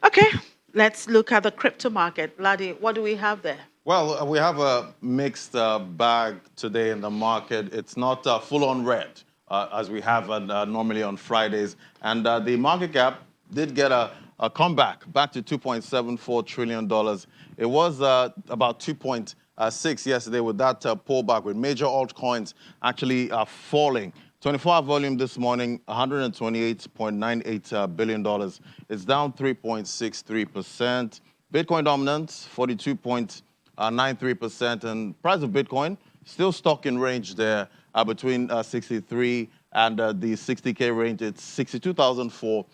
Okay, let's look at the crypto market. Ladi, what do we have there? Well, we have a mixed bag today in the market. It's not full on red as we have normally on Fridays. And the market cap did get a comeback back to $2.74 trillion. It was about 2.6 yesterday with that pullback, with major altcoins actually falling. 24-hour volume this morning, $128.98 billion. It's down 3.63%. Bitcoin dominance, 42.93%. And price of Bitcoin, still stuck in range there between 63 and the 60K range. It's 62,004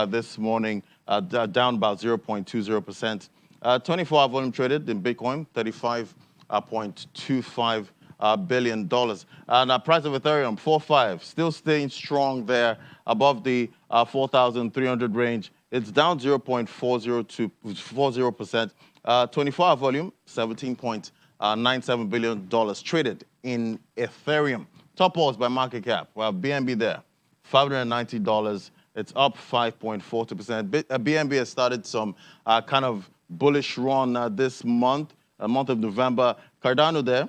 this morning, down about 0.20%. 24-hour volume traded in Bitcoin, $35.25 billion dollars. And price of Ethereum, 4.5, still staying strong there above the 4,300 range. It's down 0.40%. 24-hour volume, $17.97 billion dollars traded in Ethereum. Top odds by market cap. Well, BNB there, $590. It's up 5.42%. BNB has started some kind of bullish run this month, month of November. Cardano there,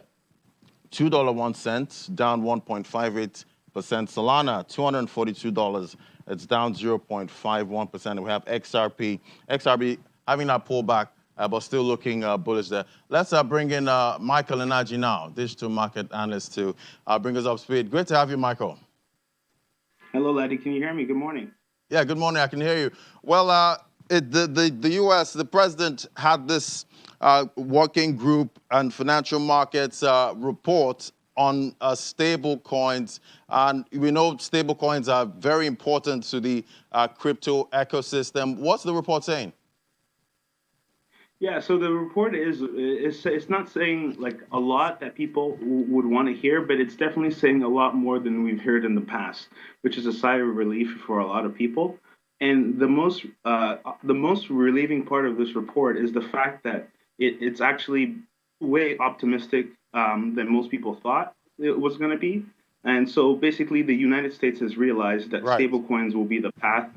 $2.01, down 1.58%. Solana, $242. It's down 0.51%. We have XRP. XRP having that pullback, but still looking bullish there. Let's bring in Michael Enaji now, digital market analyst, to bring us up to speed. Great to have you, Michael. Hello, Laddie. Can you hear me? Good morning. Yeah, good morning. I can hear you. Well, the U.S., the president had this working group and financial markets report on stable coins. And we know stable coins are very important to the crypto ecosystem. What's the report saying? Yeah, so the report is it's not saying like a lot that people would want to hear, but it's definitely saying a lot more than we've heard in the past, which is a sigh of relief for a lot of people. And the most relieving part of this report is the fact that it's actually way optimistic than most people thought it was going to be. And so basically, the United States has realized that Right. stablecoins will be the path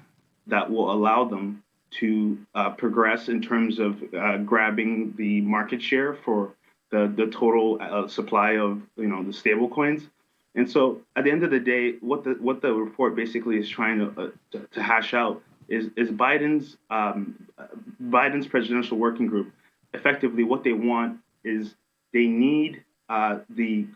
that will allow them to progress in terms of grabbing the market share for the total supply of the stable coins. And so at the end of the day, what the report basically is trying to hash out is Biden's presidential working group. Effectively, what they want is they need the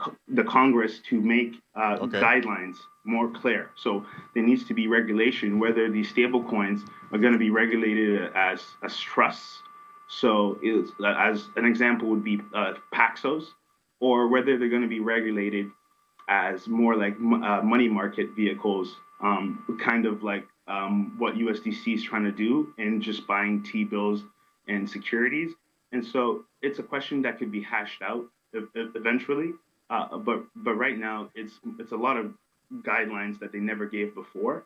Congress to make Okay. guidelines more clear. So there needs to be regulation whether these stable coins are going to be regulated as trusts. So as an example would be Paxos, or whether they're going to be regulated as more like money market vehicles, kind of like what USDC is trying to do in just buying T-bills and securities. And so it's a question that could be hashed out eventually. But right now it's a lot of guidelines that they never gave before.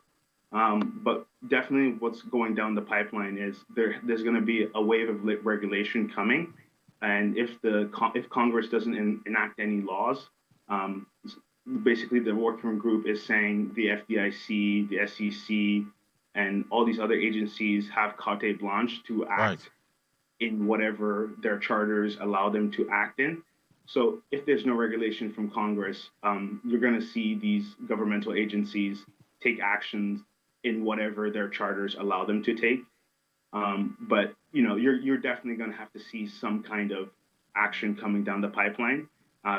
But definitely, what's going down the pipeline is there's going to be a wave of regulation coming, and if Congress doesn't enact any laws, basically the working group is saying the FDIC, the SEC, and all these other agencies have carte blanche to act Right. in whatever their charters allow them to act in. So if there's no regulation from Congress, you're going to see these governmental agencies take actions in whatever their charters allow them to take. But you're definitely going to have to see some kind of action coming down the pipeline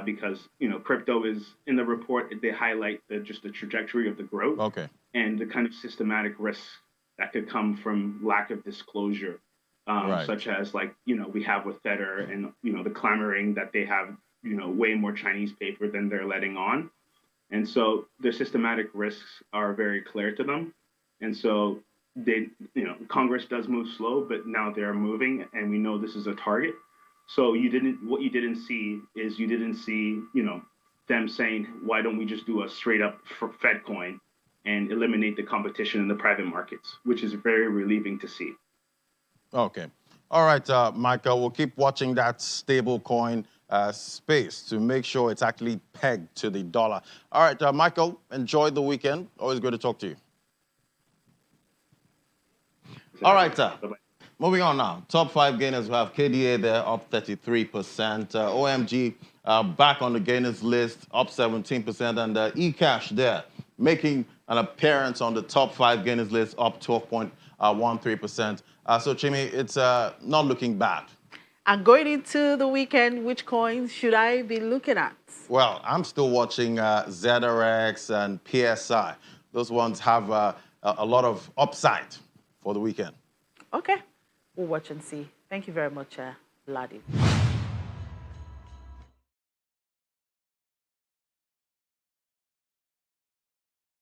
because crypto is in the report. They highlight just the trajectory of the growth Okay. and the kind of systematic risks that could come from lack of disclosure, Right. such as like we have with Tether and the clamoring that they have way more Chinese paper than they're letting on, and so the systematic risks are very clear to them, and so they Congress does move slow, but now they are moving, and we know this is a target. So what you didn't see is you didn't see them saying why don't we just do a straight up Fed coin and eliminate the competition in the private markets, which is very relieving to see. Okay. All right, Michael, we'll keep watching that stable coin space to make sure it's actually pegged to the dollar. All right, Michael, enjoy the weekend. Always good to talk to you. All right, Bye-bye. Moving on now. Top 5 gainers, we have KDA there, up 33%. OMG back on the gainers list, up 17%. And eCash there, making an appearance on the top 5 gainers list, up 12.13%. So, Chimi, it's not looking bad. And going into the weekend, which coins should I be looking at? Well, I'm still watching ZRX and PSI. Those ones have a lot of upside for the weekend. Okay. We'll watch and see. Thank you very much, Ladi.